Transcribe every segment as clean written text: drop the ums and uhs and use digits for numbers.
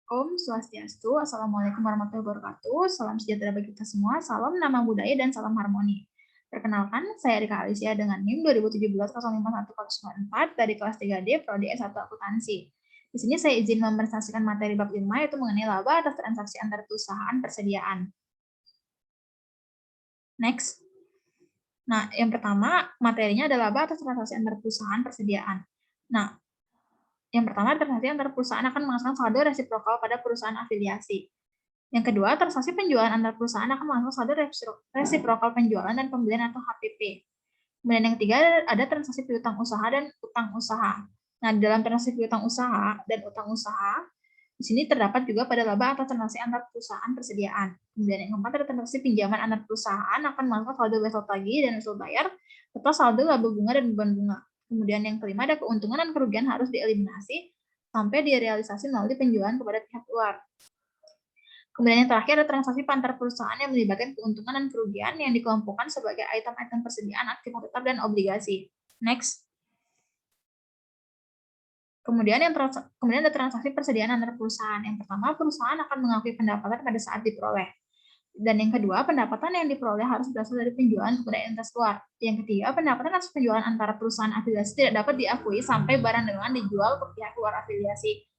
Om Swastiastu, Assalamualaikum warahmatullahi wabarakatuh, salam sejahtera bagi kita semua, salam nama budaya dan salam harmoni. Perkenalkan, saya Rika Alicia dengan NIM 2017-05104 dari kelas 3D Prodi S1 Akuntansi. Di sini saya izin mepresentasikan materi bab 5 yaitu mengenai laba atas transaksi antar perusahaan persediaan. Next. Nah, yang pertama materinya adalah laba atas transaksi antar perusahaan persediaan. Nah, yang pertama, transaksi antar perusahaan akan menghasilkan saldo resiprokal pada perusahaan afiliasi. Yang kedua, transaksi penjualan antar perusahaan akan menghasilkan saldo resiprokal penjualan dan pembelian atau HPP. Kemudian yang ketiga, ada transaksi piutang usaha dan utang usaha. Nah, di dalam transaksi piutang usaha dan utang usaha, di sini terdapat juga pada laba atau transaksi antar perusahaan persediaan. Kemudian yang keempat, ada transaksi pinjaman antar perusahaan akan menghasilkan saldo wesel tagih dan wesel bayar, serta saldo laba bunga dan beban bunga. Kemudian yang kelima, ada keuntungan dan kerugian harus dieliminasi sampai direalisasi melalui penjualan kepada pihak luar. Kemudian yang terakhir ada transaksi antar perusahaan yang melibatkan keuntungan dan kerugian yang dikelompokkan sebagai item-item persediaan, aktiva tetap, dan obligasi. Next. Kemudian ada transaksi persediaan antar perusahaan. Yang pertama, perusahaan akan mengakui pendapatan pada saat diperoleh. Dan yang kedua, pendapatan yang diperoleh harus berasal dari penjualan kepada entitas luar. Yang ketiga, pendapatan atas penjualan antara perusahaan afiliasi tidak dapat diakui sampai barang dagangan dijual ke pihak luar afiliasi.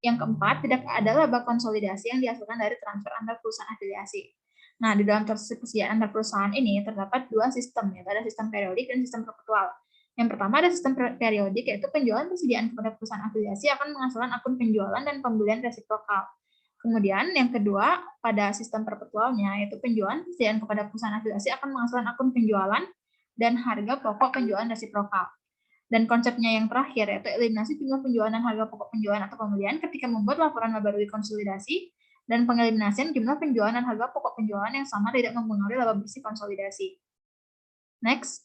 Yang keempat, tidak ada laba konsolidasi yang dihasilkan dari transfer antar perusahaan afiliasi. Nah, di dalam transaksi persediaan antar perusahaan ini terdapat dua sistem, yaitu ada sistem periodik dan sistem perpetual. Yang pertama ada sistem periodik, yaitu penjualan persediaan kepada perusahaan afiliasi akan menghasilkan akun penjualan dan pembelian resiprokal. Kemudian yang kedua, pada sistem perpetualnya, yaitu penjualan persediaan kepada perusahaan afiliasi akan menghasilkan akun penjualan dan harga pokok penjualan resiprokal. Dan konsepnya yang terakhir, yaitu eliminasi jumlah penjualan dan harga pokok penjualan atau pembelian ketika membuat laporan laba rugi konsolidasi, dan pengeliminasian jumlah penjualan dan harga pokok penjualan yang sama tidak mempengaruhi laba bersih konsolidasi. Next.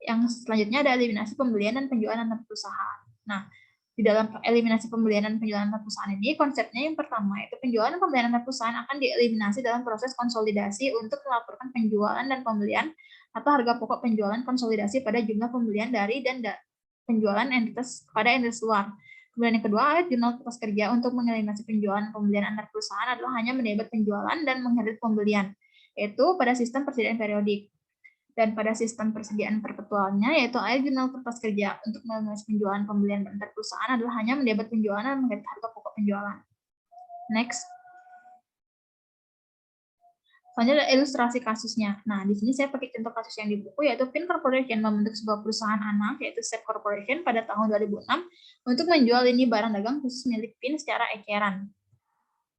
Yang selanjutnya ada eliminasi pembelian dan penjualan antar perusahaan. Nah, di dalam eliminasi pembelian dan penjualan antar perusahaan ini, konsepnya yang pertama, yaitu penjualan dan pembelian antar perusahaan akan dieliminasi dalam proses konsolidasi untuk melaporkan penjualan dan pembelian atau harga pokok penjualan konsolidasi pada jumlah pembelian dari dan penjualan entitas pada entitas luar. Kemudian yang kedua, ada jurnal kertas kerja untuk mengeliminasi penjualan dan pembelian antar perusahaan adalah hanya mendebet penjualan dan mengkredit pembelian, yaitu pada sistem persediaan periodik. Dan pada sistem persediaan perpetualnya, yaitu ada jurnal kertas kerja untuk mengeliminasi penjualan pembelian antar perusahaan adalah hanya mendebet penjualan dan mengkredit harga pokok penjualan. Next. Selanjutnya ada ilustrasi kasusnya. Nah, di sini saya pakai contoh kasus yang di buku, yaitu PIN Corporation membentuk sebuah perusahaan anak, yaitu SEP Corporation pada tahun 2006 untuk menjual lini barang dagang khusus milik PIN secara eceran.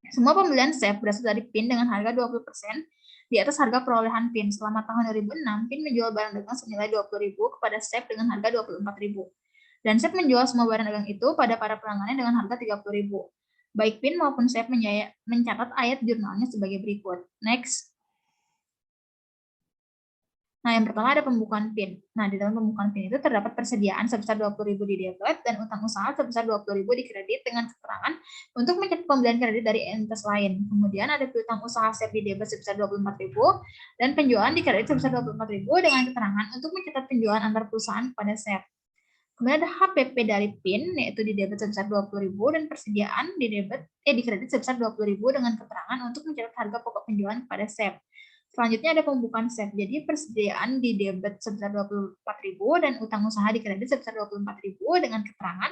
Semua pembelian SEP berasal dari PIN dengan harga 20% di atas harga perolehan PIN. Selama tahun 2006, PIN menjual barang dagang senilai 20.000 kepada SEP dengan harga 24.000. Dan SEP menjual semua barang dagang itu pada para pelanggannya dengan harga 30.000. Baik PIN maupun SEP mencatat ayat jurnalnya sebagai berikut. Next. Nah, yang pertama ada pembukuan PIN. Nah, di dalam pembukuan PIN itu terdapat persediaan sebesar 20.000 di debit dan utang usaha sebesar 20.000 di kredit dengan keterangan untuk mencatat pembelian kredit dari entitas lain. Kemudian ada piutang usaha SEP di debit sebesar 24.000 dan penjualan di kredit sebesar 24.000 dengan keterangan untuk mencatat penjualan antar perusahaan kepada SEP. Kemudian ada HPP dari PIN, yaitu di debit sebesar 20.000 dan persediaan di kredit sebesar 20.000 dengan keterangan untuk mencatat harga pokok penjualan kepada SEP. Selanjutnya ada pembukaan SEP. Jadi persediaan di debit sebesar 24.000 dan utang usaha di kredit sebesar 24.000 dengan keterangan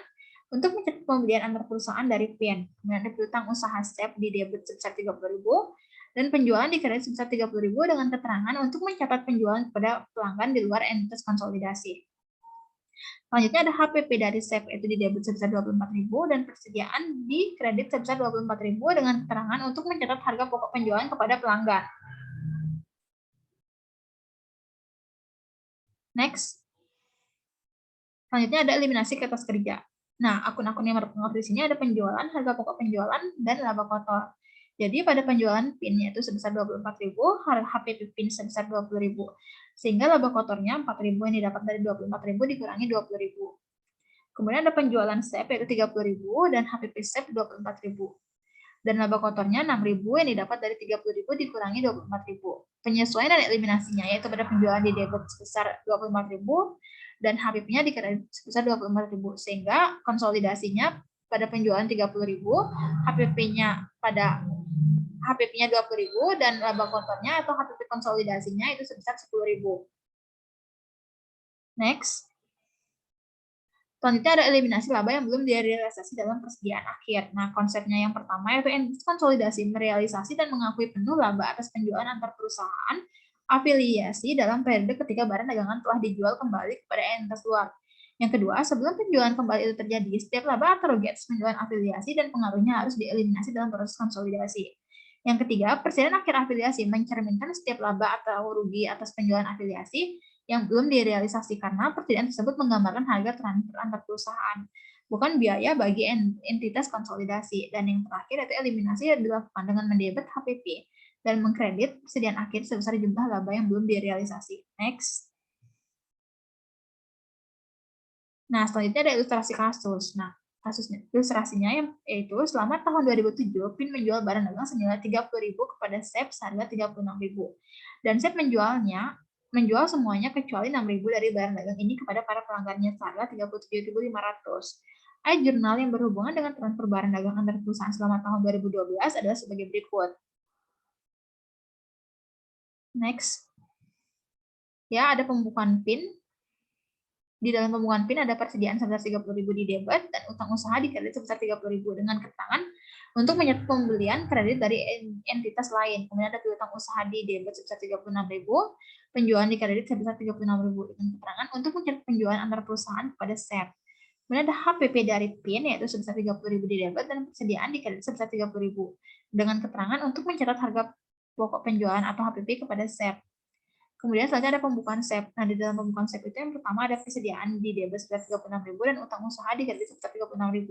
untuk mencatat pembelian antar perusahaan dari PIN. Kemudian ada piutang usaha SEP di debit sebesar 30.000 dan penjualan di kredit sebesar 30.000 dengan keterangan untuk mencatat penjualan kepada pelanggan di luar entitas konsolidasi. Selanjutnya ada HPP dari SEP, yaitu di debit sebesar 24.000 dan persediaan di kredit sebesar 24.000 dengan keterangan untuk mencatat harga pokok penjualan kepada pelanggan. Next. Selanjutnya ada eliminasi kertas kerja. Nah, akun-akun yang berpengaruh di sini ada penjualan, harga pokok penjualan, dan laba kotor. Jadi pada penjualan PIN yaitu sebesar 24.000, HPP PIN sebesar 20.000. Sehingga laba kotornya 4.000 yang didapat dari 24.000 dikurangi 20.000. Kemudian ada penjualan SEP yaitu 30.000 dan HPP SEP 24.000. Dan laba kotornya 6.000 yang didapat dari 30.000 dikurangi 24.000. Penyesuaian dan eliminasinya yaitu pada penjualan di debit sebesar 24.000 dan HPP-nya dikredit sebesar 24.000, sehingga konsolidasinya pada penjualan 30.000, HPP-nya 20.000 dan laba kotornya atau HPP konsolidasinya itu sebesar 10.000. Next. Selanjutnya ada eliminasi laba yang belum direalisasi dalam persediaan akhir. Nah, konsepnya yang pertama yaitu konsolidasi, merealisasi dan mengakui penuh laba atas penjualan antar perusahaan afiliasi dalam periode ketika barang dagangan telah dijual kembali kepada entitas luar. Yang kedua, sebelum penjualan kembali itu terjadi, setiap laba atau rugi atas penjualan afiliasi dan pengaruhnya harus dieliminasi dalam proses konsolidasi. Yang ketiga, persediaan akhir afiliasi mencerminkan setiap laba atau rugi atas penjualan afiliasi yang belum direalisasi karena persediaan tersebut menggambarkan harga transfer antar perusahaan, bukan biaya bagi entitas konsolidasi. Dan yang terakhir yaitu eliminasi yang dilakukan dengan mendebet HPP dan mengkredit persediaan akhir sebesar jumlah laba yang belum direalisasi. Next. Nah, selanjutnya ada ilustrasi kasus. Nah, kasusnya ilustrasinya yaitu selama tahun 2007 PIN menjual barang dagang senilai 30.000 kepada SEP seharga 36.000 dan SEP menjual semuanya kecuali 6.000 dari barang dagang ini kepada para pelanggannya seharga 37.500. Ayat jurnal yang berhubungan dengan transfer barang dagang antar perusahaan selama tahun 2012 adalah sebagai berikut. Next. Ya, ada pembukuan PIN. Di dalam pembukuan PIN ada persediaan sebesar 30.000 di debit dan utang usaha di kredit sebesar 30.000 dengan keterangan untuk menyertai pembelian kredit dari entitas lain. Kemudian ada piutang usaha di debit sebesar 36.000, penjualan di kredit sebesar 36.000 dengan keterangan untuk menyertai penjualan antar perusahaan kepada SEP. Kemudian ada HPP dari PIN yaitu sebesar 30.000 di debit dan persediaan di kredit sebesar 30.000 dengan keterangan untuk mencatat harga pokok penjualan atau HPP kepada SEP. Kemudian selanjutnya ada pembukaan SEP. Nah, di dalam pembukaan SEP itu yang pertama ada persediaan di debit sebesar 36.000 dan utang usaha di kredit sebesar 36.000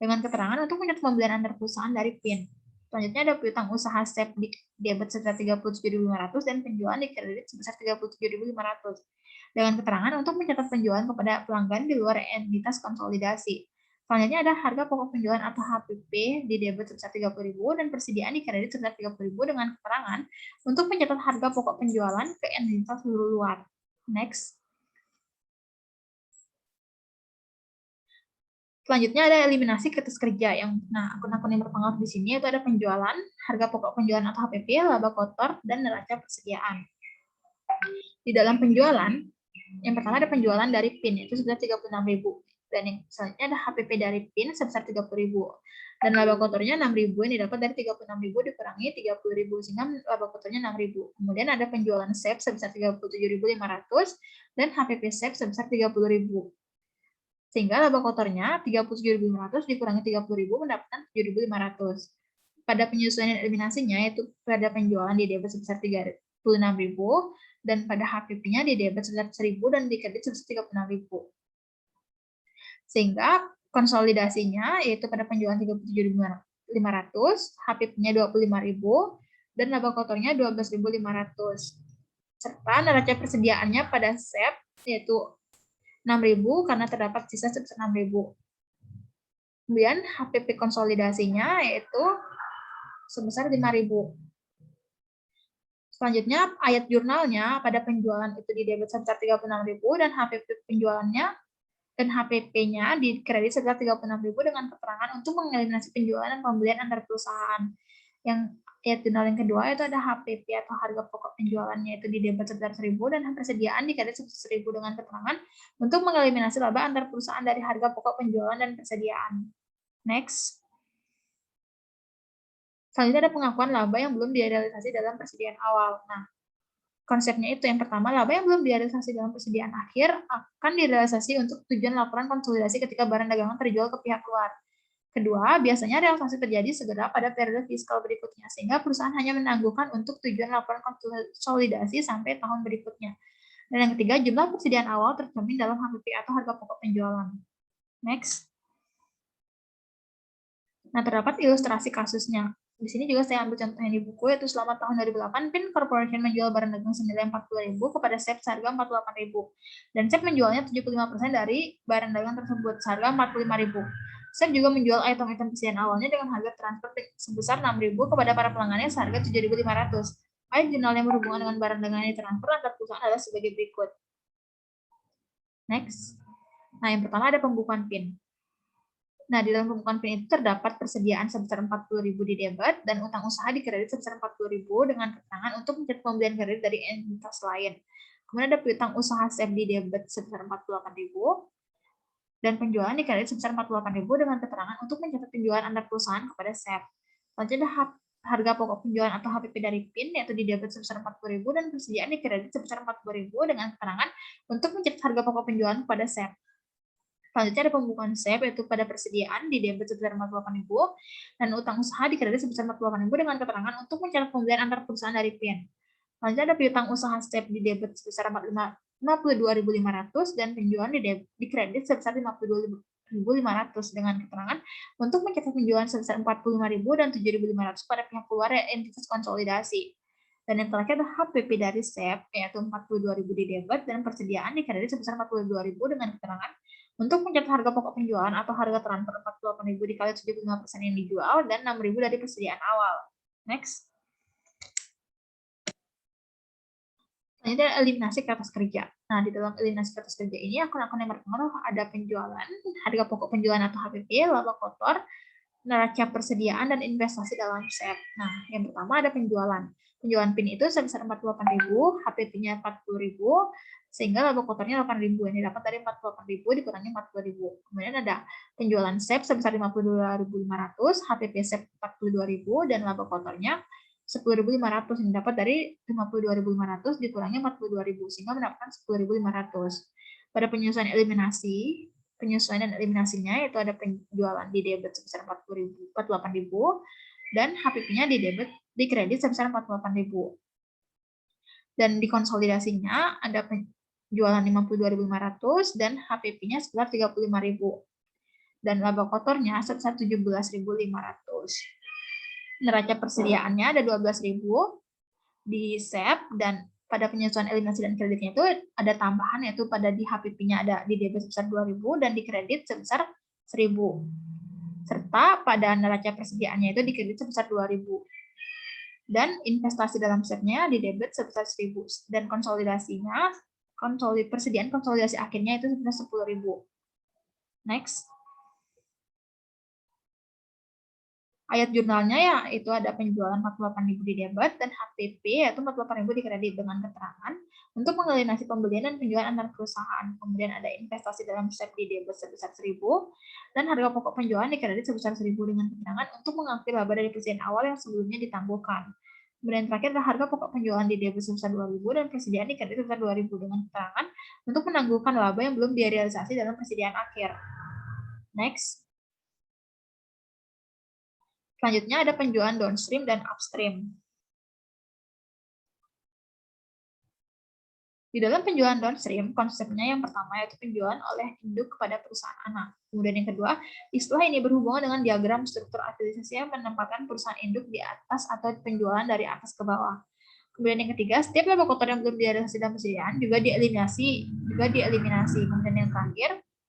dengan keterangan untuk mencatat pembelian antar perusahaan dari PIN. Selanjutnya ada piutang usaha SEP di debit sebesar 37.500 dan penjualan di kredit sebesar 37.500 dengan keterangan untuk mencatat penjualan kepada pelanggan di luar entitas konsolidasi. Selanjutnya ada harga pokok penjualan atau HPP di debit sebesar 30.000 dan persediaan di kredit sebesar 30.000 dengan keterangan untuk mencatat harga pokok penjualan ke entitas luar. Next. Selanjutnya ada eliminasi kertas kerja akun-akun yang berpengaruh di sini itu ada penjualan, harga pokok penjualan atau HPP, laba kotor, dan neraca persediaan. Di dalam penjualan, yang pertama ada penjualan dari PIN itu sebesar 36.000. Dan yang selanjutnya ada HPP dari PIN sebesar 30.000. Dan laba kotornya 6.000 yang didapat dari 36.000 dikurangi 30.000 sehingga laba kotornya 6.000. Kemudian ada penjualan SEP sebesar 37.500 dan HPP SEP sebesar 30.000. Sehingga laba kotornya 37.500 dikurangi 30.000 mendapatkan 7.500. Pada penyesuaian eliminasinya yaitu pada penjualan di debit sebesar 36.000 dan pada HPP-nya di debit sebesar 1.000 dan di kredit sebesar 36.000. Sehingga konsolidasinya yaitu pada penjualan 37.500, HPP-nya 25.000 dan laba kotornya 12.500. Serta neraca persediaannya pada SEP yaitu 6.000 karena terdapat sisa sebesar 6.000. Kemudian HPP konsolidasinya yaitu sebesar 5.000. Selanjutnya ayat jurnalnya pada penjualan itu di debit sebesar 36.000 dan HPP penjualannya dan HPP-nya di kredit sebesar 36.000 dengan keterangan untuk mengeliminasi penjualan dan pembelian antar perusahaan. Yang ayat jurnal yang kedua itu ada HPP atau harga pokok penjualannya itu di debit sebesar 1.000 dan persediaan di kredit sebesar 1.000 dengan keterangan untuk mengeliminasi laba antar perusahaan dari harga pokok penjualan dan persediaan. Next. Selanjutnya ada pengakuan laba yang belum direalisasi dalam persediaan awal. Nah, konsepnya itu yang pertama, laba yang belum direalisasi dalam persediaan akhir akan direalisasi untuk tujuan laporan konsolidasi ketika barang dagangan terjual ke pihak luar. Kedua, biasanya realisasi terjadi segera pada periode fiskal berikutnya, sehingga perusahaan hanya menangguhkan untuk tujuan laporan konsolidasi sampai tahun berikutnya. Dan yang ketiga, jumlah persediaan awal tercermin dalam HPP atau harga pokok penjualan. Next. Nah, terdapat ilustrasi kasusnya. Di sini juga saya ambil contohnya di buku, yaitu selama tahun 2008, PIN Corporation menjual barang dagang senilai 40.000 kepada SEP seharga 48.000. Dan SEP menjualnya 75% dari barang dagang tersebut seharga 45.000. SEP juga menjual item-item persediaan awalnya dengan harga transfer sebesar 6.000 kepada para pelanggannya seharga 7.500. Ayat jurnal yang berhubungan dengan barang dagang yang ditransfer antar perusahaan adalah sebagai berikut. Next. Nah, yang pertama ada pembukuan PIN. Nah, di dalam pembukuan PIN itu terdapat persediaan sebesar 40.000 di debit dan utang usaha di kredit sebesar 40.000 dengan keterangan untuk mencatat pembelian kredit dari entitas lain. Kemudian ada piutang usaha SEP di debit sebesar 48.000 dan penjualan di kredit sebesar 48.000 dengan keterangan untuk mencatat penjualan antar perusahaan kepada SEP. Selanjutnya ada harga pokok penjualan atau HPP dari PIN yaitu di debit sebesar 40.000 dan persediaan di kredit sebesar 40.000 dengan keterangan untuk mencatat harga pokok penjualan kepada SEP. Selanjutnya ada pembukuan SEP yaitu pada persediaan di debit sebesar 48.000 dan utang usaha di kredit sebesar 48.000 dengan keterangan untuk mencatat pembelian antar perusahaan dari PIN. Selanjutnya ada piutang usaha SEP di debit sebesar 52.500 dan penjualan di kredit sebesar 52.500 dengan keterangan untuk mencatat penjualan sebesar 45.000 dan 7.500 pada pihak keluar entitas konsolidasi. Dan yang terakhir ada HPP dari SEP yaitu 42.000 di debit dan persediaan di kredit sebesar 42.000 dengan keterangan untuk mencatat harga pokok penjualan atau harga transfer 48.000 dikali 75% yang dijual dan 6.000 dari persediaan awal. Next. Selanjutnya eliminasi kertas kerja. Nah, di dalam eliminasi kertas kerja ini akun-akun yang berpengaruh ada penjualan, harga pokok penjualan atau HPP, laba kotor, neraca persediaan, dan investasi dalam SEP. Nah, yang pertama ada penjualan. Penjualan PIN itu sebesar 48.000, HPP-nya 40.000, sehingga laba kotornya 8.000 yang didapat dari 48.000 dikurangi 40.000. Kemudian ada penjualan SEP sebesar 52.500, HPP SEP 42.000, dan laba kotornya 10.500 yang dapat dari 52.500 dikurangi 42.000 sehingga mendapatkan 10.500. Pada penyesuaian dan eliminasinya itu ada penjualan di debit sebesar 48.000 dan HPP-nya di kredit sebesar 48.000. Dan di konsolidasinya ada penjualan 52.500 dan HPP-nya sebesar 35.000. Dan laba kotornya sebesar 17.500. Neraca persediaannya ada 12.000 di SEP dan pada penyesuaian eliminasi dan kreditnya itu ada tambahan yaitu pada di HPP-nya ada di debit sebesar 2.000 dan di kredit sebesar 1.000. Serta pada neraca persediaannya itu di kredit sebesar 2.000. Dan investasi dalam SEP-nya di debit sebesar 1.000 dan konsolidasinya persediaan konsolidasi akhirnya itu sebesar 10.000. Next. Ayat jurnalnya ya itu ada penjualan 48.000 di debit dan HPP yaitu 48.000 di kredit dengan keterangan untuk mengeliminasi pembelian dan penjualan antar perusahaan. Kemudian ada investasi dalam SEP di debit sebesar 1.000 dan harga pokok penjualan di kredit sebesar 1.000 dengan keterangan untuk mengakui laba dari persediaan awal yang sebelumnya ditangguhkan. Kemudian terakhir ada harga pokok penjualan di debit sebesar 2.000 dan persediaan di kredit sebesar 2.000 dengan keterangan untuk menangguhkan laba yang belum direalisasi dalam persediaan akhir. Next. Selanjutnya ada penjualan downstream dan upstream. Di dalam penjualan downstream, konsepnya yang pertama yaitu penjualan oleh induk kepada perusahaan anak. Kemudian yang kedua, istilah ini berhubungan dengan diagram struktur afiliasi yang menempatkan perusahaan induk di atas atau penjualan dari atas ke bawah. Kemudian yang ketiga, setiap laba kotor yang belum direalisasi dalam persediaan juga dieliminasi.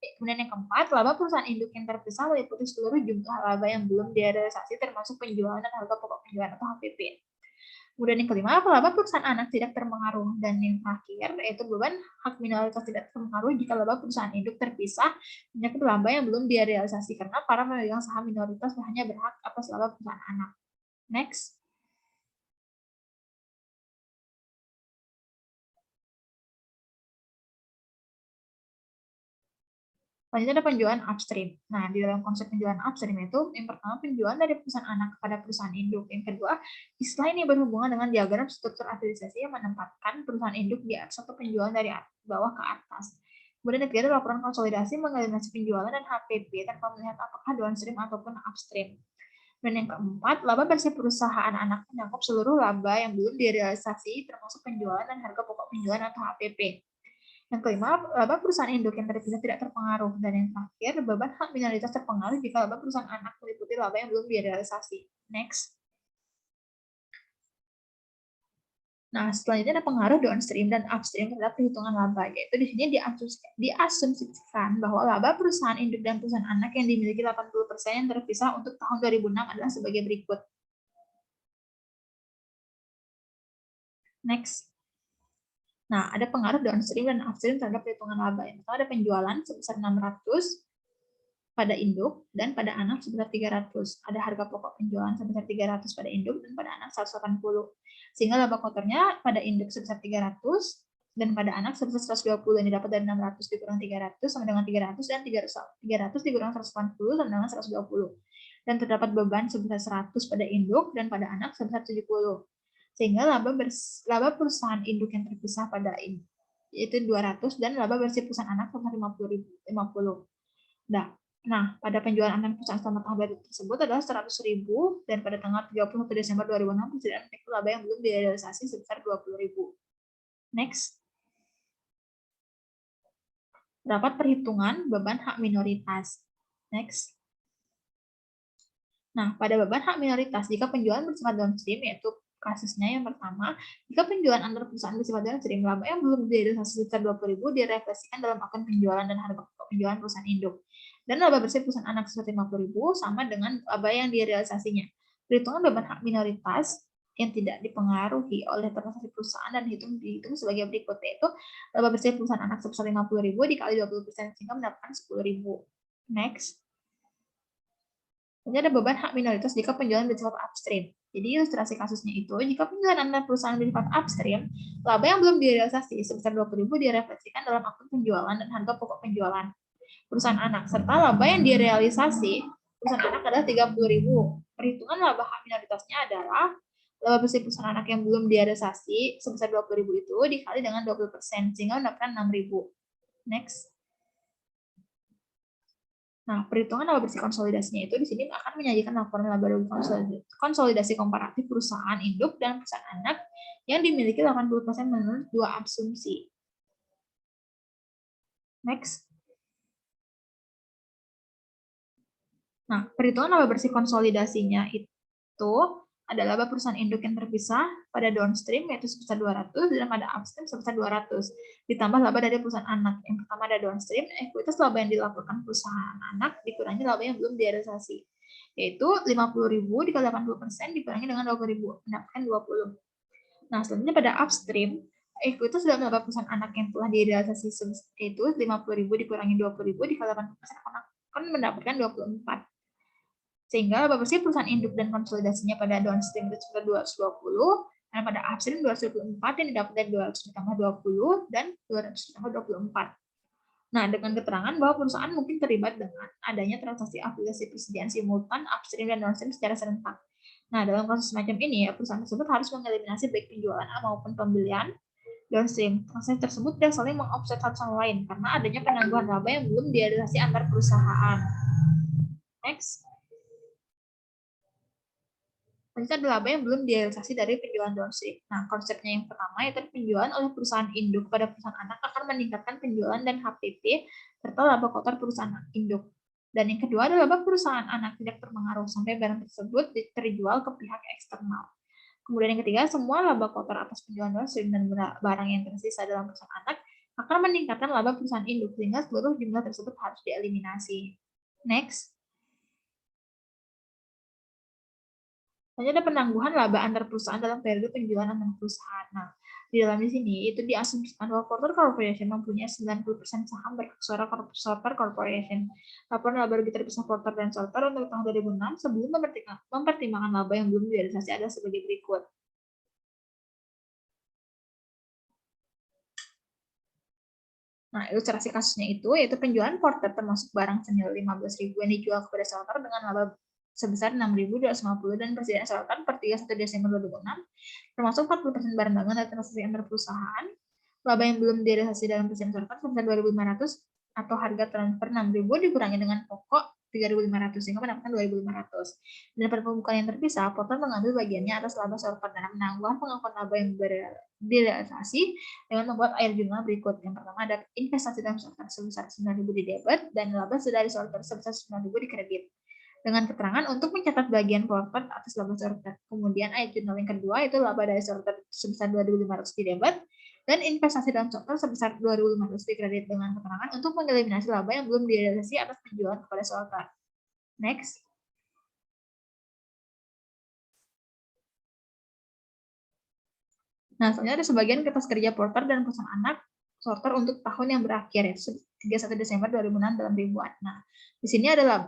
Kemudian yang keempat, laba perusahaan induk yang terpisah meliputi seluruh jumlah laba yang belum direalisasi termasuk penjualan dan harga pokok penjualan atau HPP. Kemudian yang kelima, laba perusahaan anak tidak terpengaruh. Dan yang terakhir, yaitu beban hak minoritas tidak terpengaruh jika laba perusahaan induk terpisah menyangkut laba yang belum direalisasi karena para pemegang saham minoritas hanya berhak atas laba perusahaan anak. Next. Selanjutnya ada penjualan upstream. Nah, di dalam konsep penjualan upstream itu, yang pertama penjualan dari perusahaan anak kepada perusahaan induk. Yang kedua, istilah ini berhubungan dengan diagram struktur afiliasi yang menempatkan perusahaan induk di atas atau penjualan dari bawah ke atas. Kemudian yang ketiga, laporan konsolidasi mengeliminasi penjualan dan HPP tanpa melihat apakah downstream ataupun upstream. Dan yang keempat, laba bersih perusahaan anak mencakup seluruh laba yang belum direalisasi termasuk penjualan dan harga pokok penjualan atau HPP. Yang kelima, laba perusahaan induk yang terpisah tidak terpengaruh. Dan yang terakhir, beban hak minoritas terpengaruh jika laba perusahaan anak meliputi laba yang belum direalisasi. Next. Nah, selanjutnya ada pengaruh downstream dan upstream terhadap perhitungan laba, yaitu di sini diasumsikan bahwa laba perusahaan induk dan perusahaan anak yang dimiliki 80% yang terpisah untuk tahun 2006 adalah sebagai berikut. Next. Nah, ada pengaruh downstream dan upstream terhadap perhitungan laba. Yang pertama ada penjualan sebesar 600 pada induk dan pada anak sebesar 300. Ada harga pokok penjualan sebesar 300 pada induk dan pada anak 180. Sehingga laba kotornya pada induk sebesar 300 dan pada anak sebesar 120 yang didapat dari 600 dikurang 300 sama dengan 300 dan 300 dikurang 180 sama dengan 120. Dan terdapat beban sebesar 100 pada induk dan pada anak sebesar 70. Sehingga laba perusahaan induk yang terpisah pada induk itu 200 dan laba bersih perusahaan anak sebesar 50. Nah, pada penjualan anak perusahaan selama tahun baru tersebut adalah 100.000 dan pada tanggal 31 Desember 2006 persediaan efek laba yang belum direalisasi sebesar 20.000. Next. Dapat perhitungan beban hak minoritas. Next. Nah, pada beban hak minoritas, jika penjualan bersifat downstream, yaitu kasusnya yang pertama, jika penjualan antar perusahaan bersifat downstream, laba yang belum direalisasi sebesar 20.000 direfleksikan dalam akun penjualan dan harga pokok penjualan perusahaan induk. Dan laba bersih perusahaan anak sebesar 50.000 sama dengan laba yang direalisasinya. Perhitungan beban hak minoritas yang tidak dipengaruhi oleh transaksi perusahaan dan dihitung sebagai berikut, yaitu laba bersih perusahaan anak sebesar 50.000 dikali 20% sehingga mendapatkan 10.000. Next. Ini ada beban hak minoritas jika penjualan bersifat upstream. Jadi ilustrasi kasusnya itu, jika penjualan antar perusahaan bersifat upstream, laba yang belum direalisasi sebesar 20.000 direfleksikan dalam akun penjualan dan harga pokok penjualan perusahaan anak, serta laba yang direalisasi perusahaan anak adalah 30.000. Perhitungan laba hak minoritasnya adalah laba bersih perusahaan anak yang belum direalisasi sebesar 20.000 itu dikali dengan 20%, sehingga mendapatkan 6.000. Next. Nah, perhitungan laba bersih konsolidasinya itu di sini akan menyajikan laporan laba bersih konsolidasi komparatif perusahaan induk dan perusahaan anak yang dimiliki 80% menurut dua asumsi. Next. Nah, perhitungan laba bersih konsolidasinya itu ada laba perusahaan induk yang terpisah pada downstream yaitu sebesar 200 dan pada upstream sebesar 200. Ditambah laba dari perusahaan anak. Yang pertama ada downstream, ekuitas laba yang dilaporkan perusahaan anak dikurangi laba yang belum direalisasi. Yaitu 50.000 dikali 80% dikurangi dengan 20.000, mendapatkan 20. Nah, selanjutnya pada upstream, ekuitas dalam laba perusahaan anak yang telah direalisasi itu 50.000 dikurangi 20.000 dikali 80% akan mendapatkan 24. Sehingga laba bersih perusahaan induk dan konsolidasinya pada downstream itu sekitar 220, dan pada upstream 224 yang didapat dari 200 ditambah 20 dan 200 ditambah 24. Nah, dengan keterangan bahwa perusahaan mungkin terlibat dengan adanya transaksi afiliasi persediaan simultan upstream dan downstream secara serentak. Nah, dalam kasus semacam ini, perusahaan tersebut harus mengeliminasi baik penjualan maupun pembelian downstream. Transaksi tersebut tidak saling mengoffset satu sama lain karena adanya penangguhan laba yang belum direalisasi antar perusahaan. Next. Selanjutnya ada laba yang belum direalisasi dari penjualan downstream. Nah, konsepnya yang pertama yaitu penjualan oleh perusahaan induk pada perusahaan anak akan meningkatkan penjualan dan HPP serta laba kotor perusahaan induk. Dan yang kedua adalah laba perusahaan anak tidak terpengaruh sampai barang tersebut terjual ke pihak eksternal. Kemudian yang ketiga, semua laba kotor atas penjualan downstream dan barang yang tersisa dalam perusahaan anak akan meningkatkan laba perusahaan induk sehingga seluruh jumlah tersebut harus dieliminasi. Next. Hanya ada penangguhan laba antar perusahaan dalam periode penjualan antar perusahaan. Nah, di dalam di sini itu diasumsikan bahwa Porter Corporation mempunyai 90% saham bersuara Porter Corporation. Laporan laba rugi terpisah Porter dan Solter untuk tahun 2006 sebelum mempertimbangkan laba yang belum direalisasi adalah sebagai berikut. Nah, ilustrasi kasusnya itu yaitu penjualan Porter termasuk barang senilai 15.000 yang dijual kepada Solter dengan laba sebesar 6.250 dan persediaan selatan per 31 Desember 2006, termasuk 40% barang dagangan dan transaksi antar perusahaan, laba yang belum direalisasi dalam persediaan selatan sebesar 2.500 atau harga transfer 6.000 dikurangi dengan pokok 3.500 sehingga mendapatkan 2.500. Dan pada pembukaan yang terpisah, Porter mengambil bagiannya atas laba selatan dan menangguhan pengakuan laba yang direalisasi dengan membuat air jurnal berikut. Yang pertama ada investasi dalam selatan sebesar 9.000 di debit dan laba dari selatan sebesar 9.000 di kredit. Dengan keterangan untuk mencatat bagian profit atas laba sorter. Kemudian ayat jurnal yang kedua itu laba dari sorter sebesar 2.500 di debit dan investasi dalam sorter sebesar 2.500 di kredit dengan keterangan untuk mengeliminasi laba yang belum direalisasi atas penjualan kepada sorter. Next. Nah, selanjutnya ada sebagian kertas kerja porter dan perusahaan anak sorter untuk tahun yang berakhir, yaitu 31 Desember 2006 dalam ribuan. Nah, di sini adalah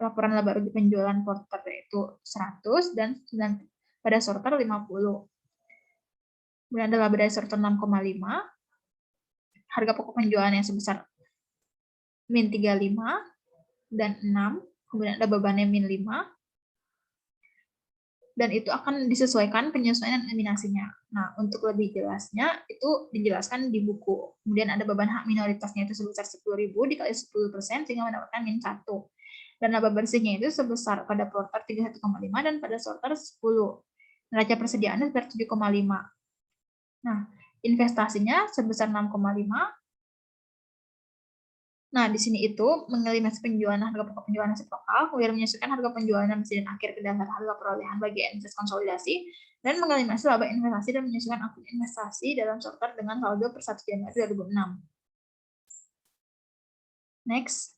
laporan laba rugi penjualan porter yaitu 100 dan pada sorter 50. Kemudian ada laba dari sorter 6,5, harga pokok penjualannya sebesar min 35 dan 6, kemudian ada bebannya min 5, dan itu akan disesuaikan penyesuaian eliminasinya. Nah, untuk lebih jelasnya itu dijelaskan di buku. Kemudian ada beban hak minoritasnya itu sebesar 10.000 dikali 10% sehingga mendapatkan min 1. Dan laba bersihnya itu sebesar pada porter 31,5 dan pada sorter 10. Neraca persediaannya sebesar 7,5. Nah, investasinya sebesar 6,5. Nah, di sini itu mengeliminasi penjualan harga pokok penjualan aset lokal, kemudian menyesuaikan harga penjualan presiden akhir ke dasar harga perolehan bagi entitas konsolidasi, dan mengeliminasi laba investasi dan menyesuaikan akun investasi dalam sorter dengan saldo per 1 Januari 2006. Next.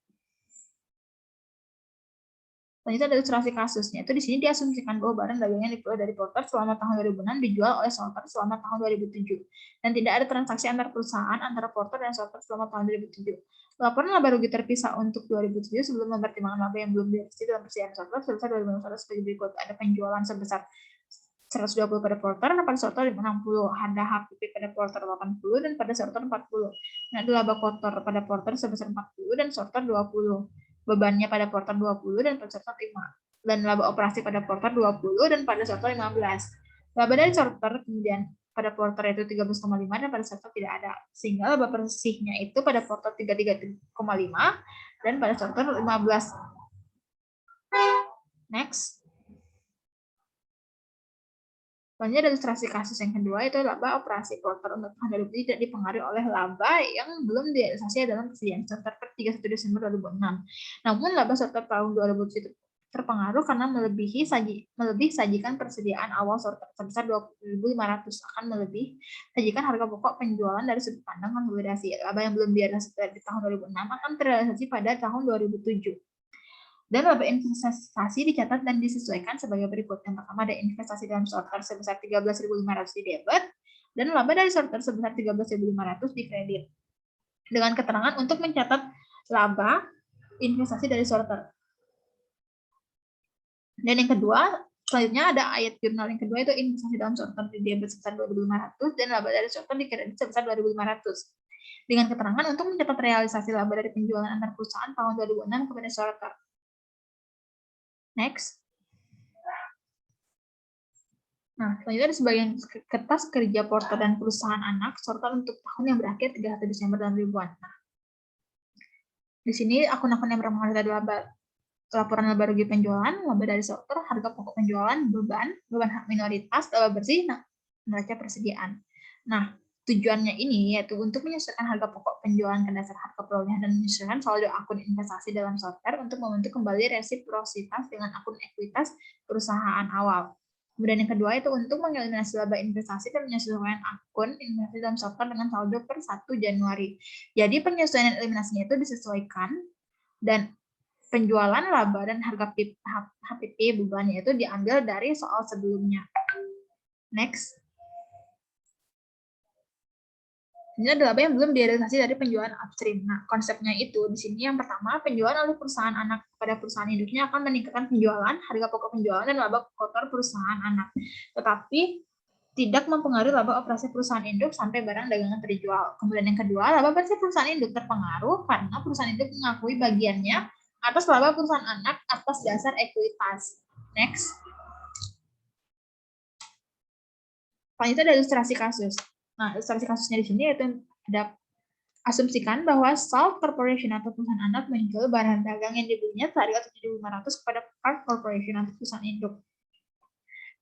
Selanjutnya ada ilustrasi kasusnya. Itu di sini diasumsikan bahwa barang dagangan diperoleh dari porter selama tahun 2006 dijual oleh sorter selama tahun 2007. Dan tidak ada transaksi antar perusahaan antara porter dan sorter selama tahun 2007. Laporan laba rugi terpisah untuk 2007 sebelum mempertimbangkan laba yang belum diadjustasi dalam persediaan sorter sebesar 2021 sebagai berikut. Ada penjualan sebesar 120 pada porter, pada sorter 60, ada HPP pada porter 80, dan pada sorter 40. Nah, ada laba kotor pada porter sebesar 40 dan sorter 20. Bebannya pada porter 20 dan pada sorter 5. Dan laba operasi pada porter 20 dan pada sorter 15. Laba dari sorter kemudian pada porter itu 13,5 dan pada sorter tidak ada. Sehingga laba bersihnya itu pada porter 33,5 dan pada sorter 15. Next. Selanjutnya ada ilustrasi kasus yang kedua, itu laba operasi porter untuk tahun 2007 tidak dipengaruhi oleh laba yang belum direalisasi dalam persediaan sorter per 31 Desember 2006. Namun laba sorter tahun 2007 terpengaruh karena melebihi sajikan persediaan awal sorter sebesar 20.500 akan melebihi sajikan harga pokok penjualan dari sudut pandang konsolidasi. Laba yang belum direalisasi di tahun 2006 akan terrealisasi pada tahun 2007. Dan laba investasi dicatat dan disesuaikan sebagai berikut. Yang pertama ada investasi dalam sorter sebesar 13.500 di debit, dan laba dari sorter sebesar 13.500 di kredit. Dengan keterangan untuk mencatat laba investasi dari sorter. Dan yang kedua, selanjutnya ada ayat jurnal yang kedua, itu investasi dalam sorter di debit sebesar 2.500 dan laba dari sorter di kredit sebesar 2.500. Dengan keterangan untuk mencatat realisasi laba dari penjualan antar perusahaan tahun 2006 kepada sorter. Next. Nah, selanjutnya ada sebagian kertas kerja porter dan perusahaan anak sorter untuk tahun yang berakhir 31 Desember 2000-an. Nah, di sini akun-akun yang berpengaruh adalah laporan laba rugi penjualan, laba dari sorter, harga pokok penjualan, beban hak minoritas, laba bersih, neraca persediaan. Nah, tujuannya ini yaitu untuk menyesuaikan harga pokok penjualan ke dasar harga perolehan dan menyesuaikan saldo akun investasi dalam sorter untuk membentuk kembali resiprositas dengan akun ekuitas perusahaan awal. Kemudian yang kedua itu untuk mengeliminasi laba investasi dan menyesuaikan akun investasi dalam sorter dengan saldo per 1 Januari. Jadi penyesuaian eliminasinya itu disesuaikan dan penjualan laba dan harga HPP bebannya itu diambil dari soal sebelumnya. Next. Ini adalah laba yang belum direalisasi dari penjualan upstream. Nah, konsepnya itu di sini yang pertama, penjualan oleh perusahaan anak pada perusahaan induknya akan meningkatkan penjualan, harga pokok penjualan, dan laba kotor perusahaan anak. Tetapi tidak mempengaruhi laba operasi perusahaan induk sampai barang dagangan terjual. Kemudian yang kedua, laba bersih perusahaan induk terpengaruh karena perusahaan induk mengakui bagiannya atas laba perusahaan anak atas dasar ekuitas. Next. Selanjutnya ada ilustrasi kasus. Nah, ilustrasi kasusnya di sini yaitu ada asumsikan bahwa Salt Corporation atau perusahaan anak menjual barang dagang yang dibelinya seharga 7.500 kepada Park Corporation atau perusahaan induk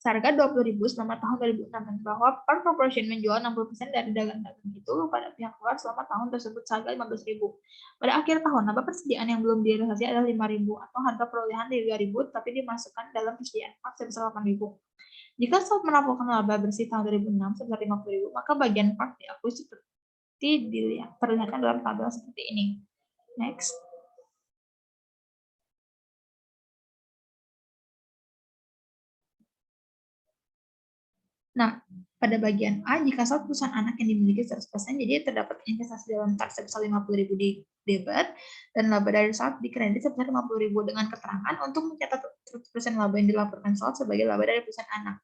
seharga 20.000 selama tahun 2006, bahwa Park Corporation menjual 60% dari dagang-dagang itu pada pihak luar selama tahun tersebut seharga 15.000. Pada akhir tahun, laba persediaan yang belum direalisasi adalah 5.000 atau harga perolehan 3.000 tapi dimasukkan dalam persediaan Park sebesar 8.000. Jika Salt melaporkan laba bersih tahun 2006 sebesar 50.000, maka bagian Park diakui seperti terlihatkan dalam tabel seperti ini. Next. Nah, Pada bagian A, jika salah perusahaan anak yang dimiliki 100%, jadi terdapat investasi dalam tas sebesar 50.000 di debit, dan laba dari salt di kredit sebesar 50.000 dengan keterangan untuk mencatat 100% laba yang dilaporkan salt sebagai laba dari perusahaan anak.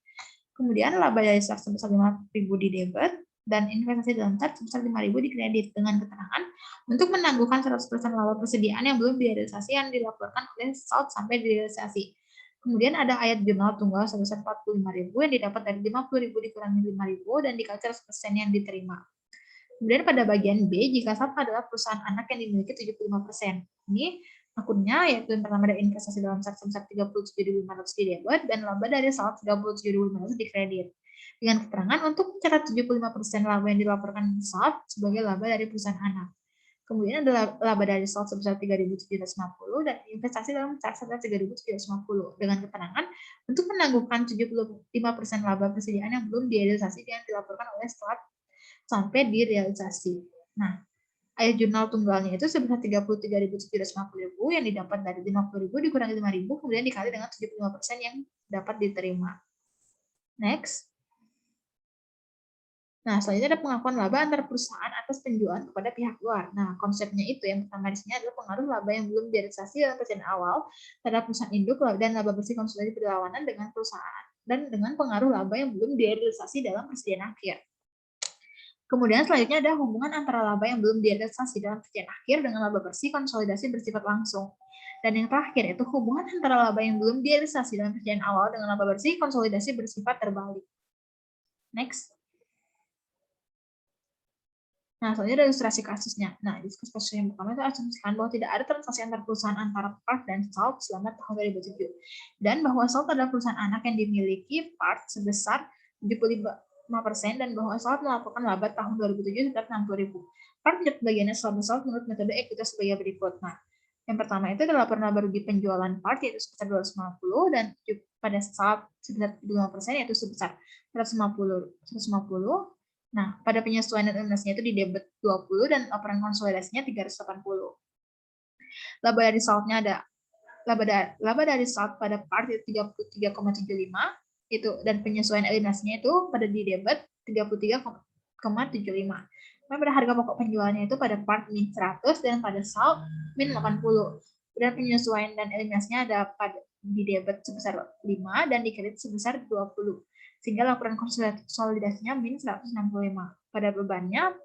Kemudian laba dari salt sebesar 5.000 di debit, dan investasi dalam tas sebesar 5.000 di kredit dengan keterangan untuk menangguhkan 100% laba persediaan yang belum direalisasi yang dilaporkan oleh salt sampai direalisasi. Kemudian ada ayat jurnal tunggal sebesar 45.000 yang didapat dari 50.000 dikurangi 5.000 dan dikali 100% yang diterima. Kemudian pada bagian B, jika SAP adalah perusahaan anak yang dimiliki 75%. Ini akunnya yaitu yang pertama ada investasi dalam SAP sebesar 37.500 di debit dan laba dari SAP 37.500 di kredit. Dengan keterangan untuk mencatat 75% laba yang dilaporkan SAP sebagai laba dari perusahaan anak. Kemudian ada laba dari salt sebesar 3.750 dan investasi dalam cas sebesar 3.750 dengan keterangan untuk menangguhkan 75% laba persediaan yang belum direalisasi yang dilaporkan oleh salt sampai direalisasi. Nah, ayat jurnal tunggalnya itu sebesar 33.750 yang didapat dari 50.000 dikurangi 5.000 kemudian dikali dengan 75% yang dapat diterima. Next. Nah, selanjutnya ada pengakuan laba antar perusahaan atas penjualan kepada pihak luar. Nah, konsepnya itu yang pertama di sini adalah pengaruh laba yang belum direalisasi dalam persediaan awal terhadap perusahaan induk dan laba bersih konsolidasi berlawanan dengan perusahaan dan dengan pengaruh laba yang belum direalisasi dalam persediaan akhir. Kemudian selanjutnya ada hubungan antara laba yang belum direalisasi dalam persediaan akhir dengan laba bersih konsolidasi bersifat langsung. Dan yang terakhir itu hubungan antara laba yang belum direalisasi dalam persediaan awal dengan laba bersih konsolidasi bersifat terbalik. Next. Nah, selanjutnya ada ilustrasi kasusnya. Nah, ilustrasi kasus yang pertama itu asumsikan bahwa tidak ada transaksi antar perusahaan antara Part dan Salt selama tahun 2007. Dan bahwa Salt adalah perusahaan anak yang dimiliki Part sebesar 75% dan bahwa Salt melaporkan laba tahun 2007 sebesar 60.000. Part mencatat bagiannya selama Salt menurut metode ekuitas sebagai berikut. Nah, yang pertama itu adalah laporan laba rugi penjualan Part yaitu sebesar 250 dan pada Salt sebesar 75% yaitu sebesar 150. Nah, pada penyesuaian dan eliminasinya itu di debit 20 dan laporan konsolidasinya 380. Laba dari saltnya ada laba dari salt pada part itu 33,75 itu dan penyesuaian eliminasinya itu pada di debit 33,75. Nah, pada harga pokok penjualannya itu pada part min 100 dan pada salt min 80. Dan penyesuaian dan eliminasinya ada pada di debit sebesar 5 dan di kredit sebesar 20. Sehingga laporan konsolidasinya min 165. Pada bebannya,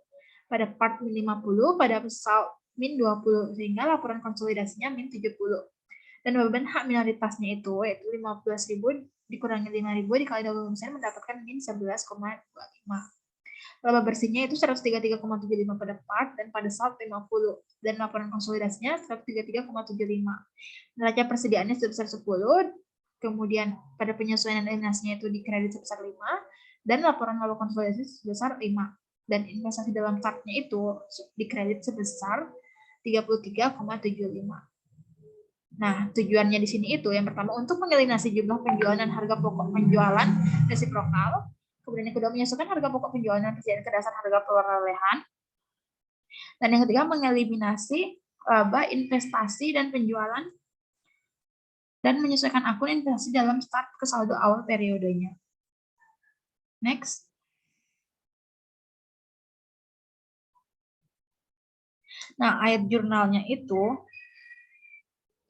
pada part min 50, pada salt min 20, sehingga laporan konsolidasinya min 70. Dan beban hak minoritasnya itu, yaitu 15.000 dikurangi 5.000 dikali 20% mendapatkan min 11,25. Laba bersihnya itu 133,75 pada part dan pada salt 50. Dan laporan konsolidasinya 133,75. Neraca persediaannya sebesar 10, kemudian pada penyesuaian eliminasinya itu di kredit sebesar 5, dan laporan laba konsolidasi sebesar 5. Dan investasi dalam chartnya itu di kredit sebesar 33,75. Nah, tujuannya di sini itu yang pertama untuk mengeliminasi jumlah penjualan dan harga pokok penjualan resiprokal. Kemudian yang kedua menyesuaikan harga pokok penjualan dan persediaan ke dasar harga perolehan. Dan yang ketiga mengeliminasi laba investasi dan penjualan dan menyesuaikan akun investasi dalam start ke saldo awal periodenya. Next. Nah, ayat jurnalnya itu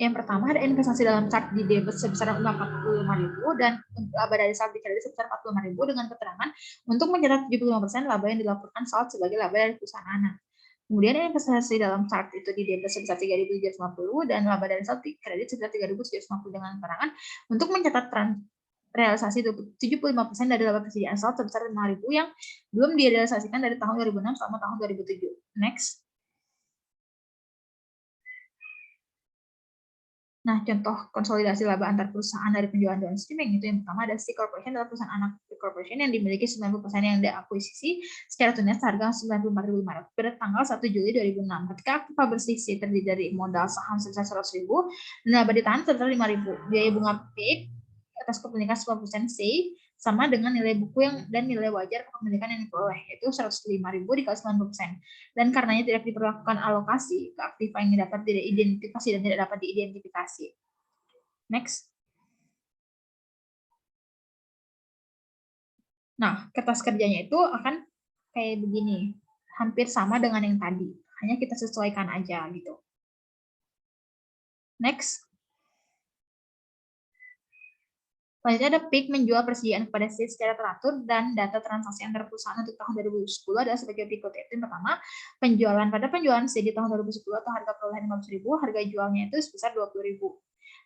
yang pertama ada investasi dalam chart di debit sebesar 45.000 dan laba dari salt di kredit sebesar 45.000 dengan keterangan untuk mencatat 75% laba yang dilaporkan salt sebagai laba dari perusahaan anak. Kemudian investasi dalam chart itu di debit sebesar 3.750 dan laba dari salt di kredit sebesar 3.750 dengan keterangan untuk mencatat realisasi 75% dari laba persediaan salt sebesar 5.000 yang belum direalisasikan dari tahun 2006 selama tahun 2007. Next. Nah, contoh konsolidasi laba antar perusahaan dari penjualan downstream itu yang pertama ada C Corporation adalah perusahaan anak C Corporation yang dimiliki 90% yang diakuisisi secara tunai seharga 94.500 pada tanggal 1 Juli 2006. Ketika aktiva bersih C terdiri dari modal saham sebesar 100.000 dan laba ditahan sebesar 5.000. Biaya bunga PIK atas kepemilikan 10% C sama dengan nilai buku dan nilai wajar kepemilikan yang diperoleh, yaitu 105.000 dikali 90%. Dan karenanya tidak diperlakukan alokasi ke aktiva yang dapat tidak identifikasi dan tidak dapat diidentifikasi. Next. Nah, kertas kerjanya itu akan kayak begini, hampir sama dengan yang tadi, hanya kita sesuaikan aja gitu. Next. Selanjutnya ada PIK menjual persediaan kepada C secara teratur dan data transaksi antar perusahaan untuk tahun 2010 adalah sebagai berikut. Yaitu yang pertama, pada penjualan C di tahun 2010 atau harga perolehan 15.000, harga jualnya itu sebesar 20.000.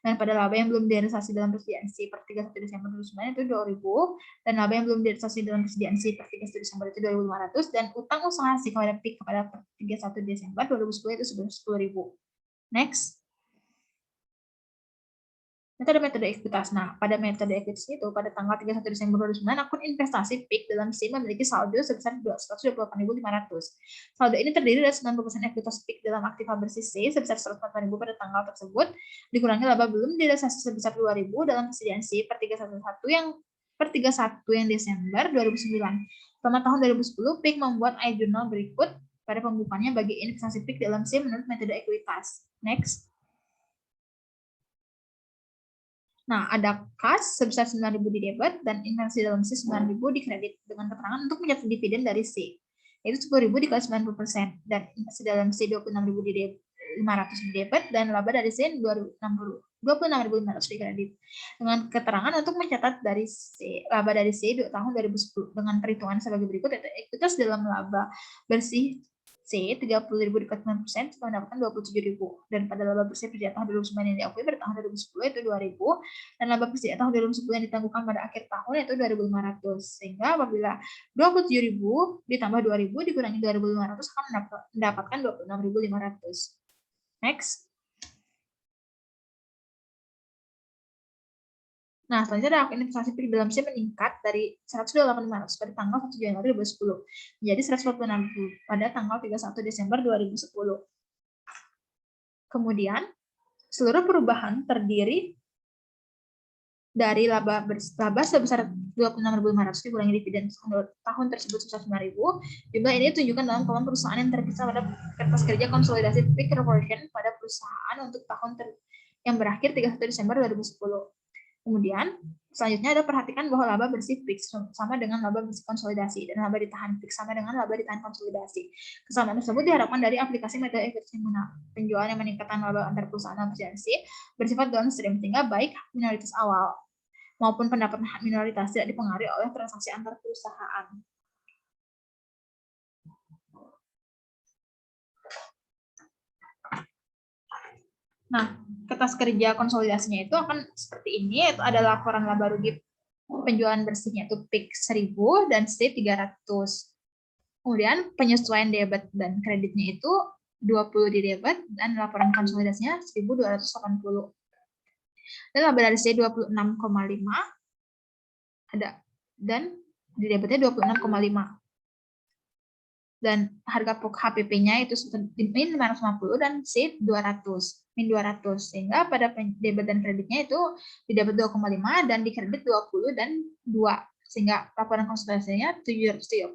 Dan pada laba yang belum direalisasi dalam persediaan C per 31 Desember 2009 itu 2.000, dan laba yang belum direalisasi dalam persediaan C per 31 Desember itu 2.500, dan utang usaha C kepada PIK kepada per 31 Desember 2010 itu sudah 10.000. Next. Metode ekuitas. Nah, pada metode ekuitas itu, pada tanggal 31 Desember 2009, akun investasi PIK dalam C memiliki saldo sebesar 128.500. Saldo ini terdiri dari 90% ekuitas PIK dalam aktiva bersih C sebesar 104.000 pada tanggal tersebut, dikurangi laba belum direalisasi sebesar 2.000 dalam persediaan C per 31 yang Desember 2009. Selama tahun 2010, PIK membuat jurnal berikut pada pembukaannya bagi investasi PIK dalam C menurut metode ekuitas. Next. Nah, ada kas sebesar 9.000 di debit dan investasi dalam C 9.000 di kredit dengan keterangan untuk mencatat dividen dari C. Yaitu 10.000 dikali 90% dan investasi dalam C 26.000 di debit, 500 di debit dan laba dari C 26.500 di kredit. Dengan keterangan untuk mencatat dari C, laba dari C tahun 2010 dengan perhitungan sebagai berikut, yaitu ekuitas dalam laba bersih C 30.000 dikali 9% sudah mendapatkan 27.000, dan pada laba bersih persediaan tahun 2009 yang diakui pada tahun 2010 itu 2.000, dan laba persediaan tahun 2010 yang ditangguhkan pada akhir tahun itu 2.500. Sehingga apabila 27.000 ditambah 2.000 dikurangi 2.500 akan mendapatkan 26.500. Next. Nah, selanjutnya investasi PIK dalam C meningkat dari 128.500 pada tanggal 1 Januari 2010 menjadi 146.000 pada tanggal 31 Desember 2010. Kemudian, seluruh perubahan terdiri dari laba sebesar 26.500 dikurangi dividen tahun tersebut sebesar 9.000. Jumlah ini ditunjukkan dalam kolom perusahaan yang terpisah pada kertas kerja konsolidasi PIK Corporation pada perusahaan untuk tahun yang berakhir 31 Desember 2010. Kemudian, selanjutnya ada perhatikan bahwa laba bersih fix sama dengan laba bersih konsolidasi dan laba ditahan fix sama dengan laba ditahan konsolidasi. Kesamaan tersebut diharapkan dari aplikasi metode efisiensi penjualan yang meningkatkan laba antar perusahaan dan persediaan bersifat downstream, sehingga baik minoritas awal maupun pendapat minoritas tidak dipengaruhi oleh transaksi antar perusahaan. Nah, kertas kerja konsolidasinya itu akan seperti ini, yaitu ada laporan laba rugi penjualan bersihnya itu PIK 1.000 dan C 300. Kemudian penyesuaian debit dan kreditnya itu 20 di debit dan laporan konsolidasinya 1.280. Dan laba dari C 26,5 ada, dan di debitnya 26,5. Dan harga HPP-nya itu min 550 dan C 200, min 200. Sehingga pada debit dan kreditnya itu di debit 2,5 dan di kredit 20 dan 2. Sehingga laporan konsolidasinya 730,5.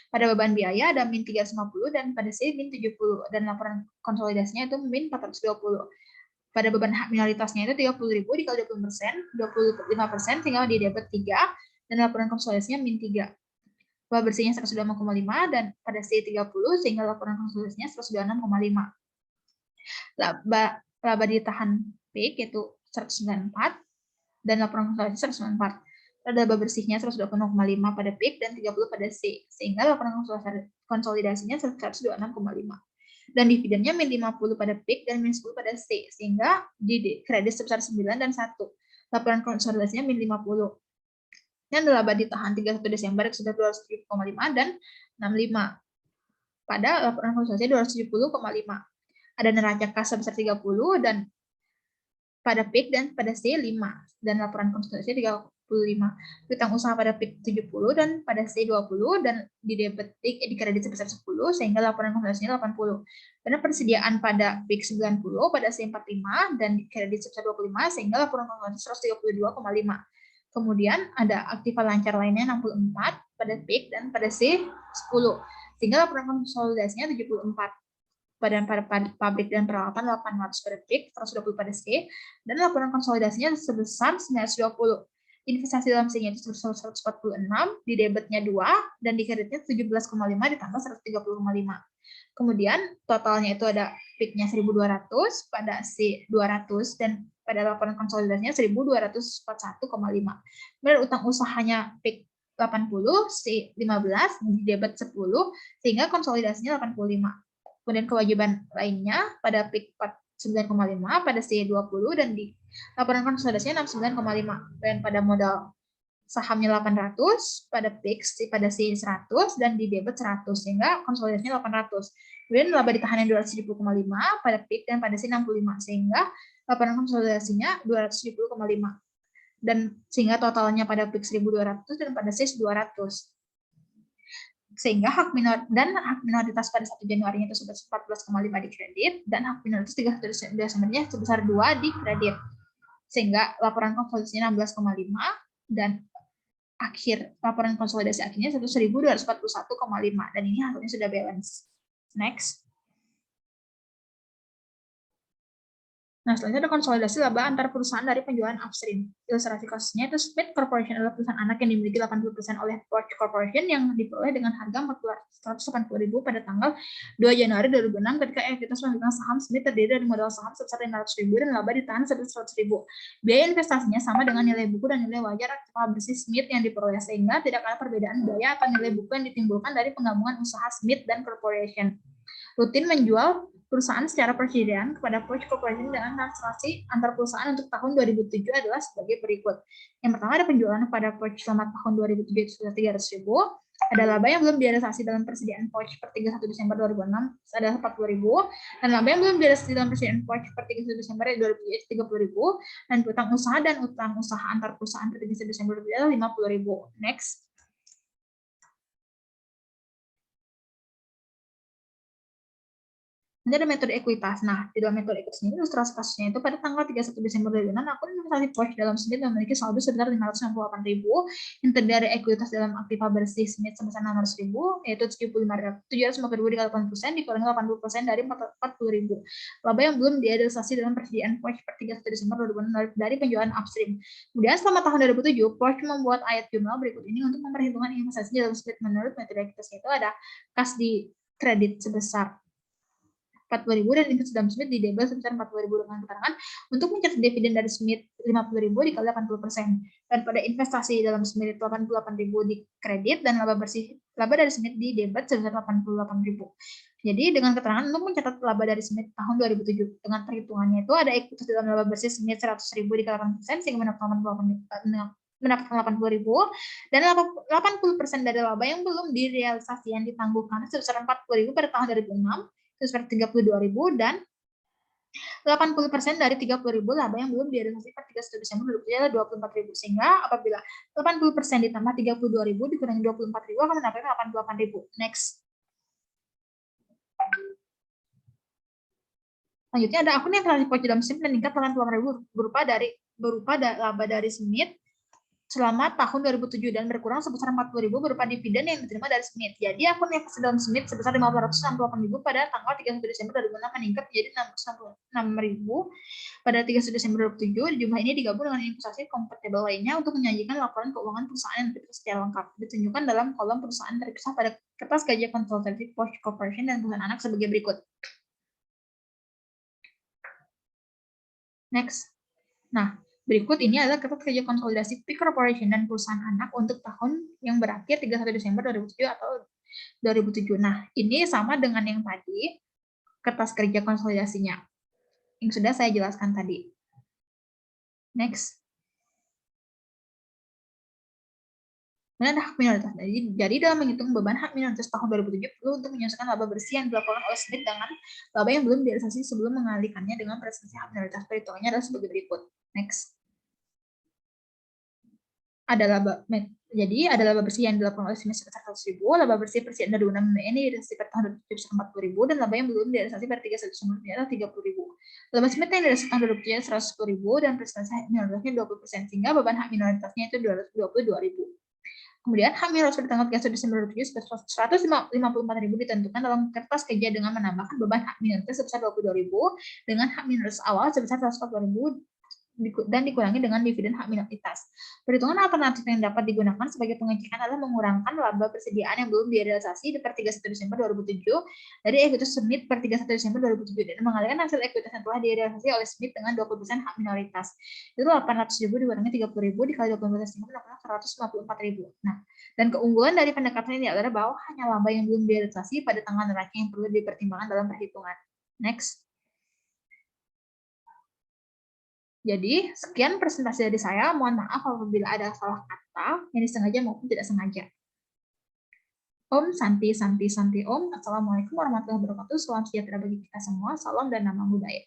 Pada beban biaya ada min 350 dan pada C min 70 dan laporan konsolidasinya itu min 420. Pada beban hak minoritasnya itu 30.000 dikali 20%, 25% sehingga di debit 3 dan laporan konsolidasinya min 3. Laba bersihnya 125,5 dan pada C 30 sehingga laporan konsolidasinya 126,5. Laba ditahan PIK itu 194 dan laporan konsolidasi 194. Laba bersihnya 126,5 pada PIK dan 30 pada C sehingga laporan konsolidasinya 126,5. Dan dividennya min 50 pada PIK dan min 10 pada C sehingga di kredit sebesar 9 dan 1. Laporan konsolidasinya min 50. Dan laba ditahan 31 Desember sudah 270,5 dan 65. Pada laporan konsolidasi 270,5. Ada neraca kas sebesar 30 dan pada PIK dan pada C 5 dan laporan konsolidasi 35. Utang usaha pada PIK 70 dan pada C 20 dan di debit di kredit sebesar 10 sehingga laporan konsolidasinya 80. Karena persediaan pada PIK 90, pada C 45 dan di kredit sebesar 25 sehingga laporan konsolidasi 132,5. Kemudian ada aktiva lancar lainnya 64 pada PIK dan pada C 10. Sehingga laporan konsolidasinya 74. Pada pabrik dan peralatan 800 pada PIK, 120 pada C, dan laporan konsolidasinya sebesar 920. investasi dalam C-nya itu 146, di debitnya 2, dan di kreditnya 17,5 ditambah 130,5. Kemudian totalnya itu ada PIK-nya 1.200, pada C 200, dan pada laporan konsolidasinya 1.241,5. Kemudian utang usahanya PIK 80, C 15, di debit 10, sehingga konsolidasinya 85. Kemudian kewajiban lainnya pada PIK 9,5, pada C 20, dan di laporan konsolidasinya 69,5. Dan pada modal sahamnya 800, pada PIK pada C 100, dan di debit 100, sehingga konsolidasinya 800. Kemudian laba ditahan yang 270,5 pada PIK dan pada C 65, sehingga laporan konsolidasinya 270,5. Dan sehingga totalnya pada PIK 1.200 dan pada C 200. Sehingga hak minoritas pada 1 Januari itu sebesar 14,5 di kredit, dan hak minoritas 31 Desembernya sebesar 2 di kredit. Sehingga laporan konsolidasinya 16,5, dan akhir laporan konsolidasi akhirnya 1.241,5, dan ini hasilnya sudah balance. Next. Nah, selanjutnya ada konsolidasi laba antar perusahaan dari penjualan upstream. Ilustrasi kasusnya itu Smith Corporation adalah perusahaan anak yang dimiliki 80% oleh Porsche Corporation yang diperoleh dengan harga 480.000 pada tanggal 2 Januari 2006 ketika ekuitas pemegang saham Smith terdiri dari modal saham sebesar 500.000 dan laba ditahan sebesar 100.000. Biaya investasinya sama dengan nilai buku dan nilai wajar aktiva bersih Smith yang diperoleh, sehingga tidak ada perbedaan biaya atau nilai buku yang ditimbulkan dari penggabungan usaha Smith dan Corporation. Rutin menjual perusahaan secara persediaan kepada Porsche Corporation dengan transaksi antar perusahaan untuk tahun 2007 adalah sebagai berikut. Yang pertama ada penjualan kepada Porsche selama tahun 2007 itu sudah 300.000. Ada laba yang belum direalisasi dalam persediaan Porsche per 31 Desember 2006 adalah 40.000, dan laba yang belum direalisasi dalam persediaan Porsche per 31 Desember 2007 itu 30.000, dan utang usaha dan utang usaha antar perusahaan per 31 Desember 2007 adalah 50.000. Next. Ini ada metode ekuitas. Nah, di dalam metode ekuitas ini ilustrasi kasusnya itu pada tanggal 31 Desember 2006, akun investasi Porsche dalam Smith memiliki saldo sebesar 568.000 yang terdiri dari ekuitas dalam aktiva bersih Smith sebesar 600.000, yaitu 750.000 dikali 8% dikurangi 80% dari 40.000. Laba yang belum direalisasi dalam persediaan Porsche per 31 Desember 2006 dari penjualan upstream. Kemudian selama tahun 2007, Porsche membuat ayat jurnal berikut ini untuk memperhitungkan investasi dalam Smith menurut metode ekuitas, itu ada kas di kredit sebesar 40.000 dan investasi dalam Smith di debit sebesar 40.000 dengan keterangan untuk mencatat dividen dari Smith 50.000 dikali 80%, dan pada investasi dalam Smith 88.000 di kredit dan laba dari Smith di debit sebesar 88.000. Jadi dengan keterangan untuk mencatat laba dari Smith tahun 2007 dengan perhitungannya itu ada ekuitas dalam laba bersih Smith 100.000 dikali 8% sehingga mendapatkan 80.000, dan 80% dari laba yang belum direalisasi yang ditangguhkan sebesar 40.000 pada tahun 2006 sebesar 32.000, dan 80% dari 30.000 laba yang belum direalisasi per 31 Desember 2007 adalah 24.000, sehingga apabila 80% ditambah 32.000 dikurangi 24.000 akan mendapatkan 88.000. Next. Selanjutnya ada akun yang telah dipotong dalam Smith meningkat 84.000 berupa laba dari Smith selama tahun 2007 dan berkurang sebesar 40.000 berupa dividen yang diterima dari Smith. Jadi akun investasi dalam Smith sebesar 568.000 pada tanggal 31 Desember 2006 meningkat menjadi 666.000 pada 31 Desember 2007. Jumlah ini digabung dengan investasi kompatibel lainnya untuk menyajikan laporan keuangan perusahaan yang terpisah secara lengkap. Ditunjukkan dalam kolom perusahaan terpisah pada kertas gaji konsultatif Porsche Corporation dan perusahaan anak sebagai berikut. Next. Nah, berikut ini adalah kertas kerja konsolidasi P Corporation dan perusahaan anak untuk tahun yang berakhir 31 Desember 2007 atau 2007. Nah, ini sama dengan yang tadi, kertas kerja konsolidasinya, yang sudah saya jelaskan tadi. Next. Kemudian ada hak minoritas. Jadi dalam menghitung beban hak minoritas tahun 2007 perlu untuk menyesuaikan laba bersih yang dilakukan oleh Smith dengan laba yang belum direalisasi sebelum mengalihkannya dengan presentasi hak minoritas. Perhitungannya adalah sebagai berikut. Next. Ada laba bersih yang dilakukan oleh Smith sebesar 100.000, laba bersih persediaan dari Unam ini direalisasi pada tahun 2007 40.000, dan laba yang belum direalisasi pada 31 Desember adalah 30.000. Laba Smith yang direalisasi tahun 2007 110.000 dan presentasi hak minoritasnya 20%, sehingga beban hak minoritasnya itu 222.000. Kemudian hak minoritas pada tanggal 31 Desember 2007 sebesar 154.000 ditentukan dalam kertas kerja dengan menambahkan beban hak minoritas sebesar 22.000 dengan hak minoritas awal sebesar 140.000 dan dikurangi dengan dividen hak minoritas. Perhitungan alternatif yang dapat digunakan sebagai pengecekan adalah mengurangkan laba persediaan yang belum direalisasi per 31 Desember 2007 dari ekuitas Smith per 31 Desember 2007 dan mengalihkan hasil ekuitas yang telah direalisasi oleh Smith dengan 20% hak minoritas. Itu 800.000 dikurangi 30.000 dikali 20% mendapatkan 154.000. Nah, dan keunggulan dari pendekatan ini adalah bahwa hanya laba yang belum direalisasi pada tanggal neraca yang perlu dipertimbangkan dalam perhitungan. Next. Jadi, sekian presentasi dari saya. Mohon maaf apabila ada salah kata yang disengaja maupun tidak sengaja. Om Santi Santi Santi Om. Assalamualaikum warahmatullahi wabarakatuh. Salam sejahtera bagi kita semua. Salam dan nama budaya.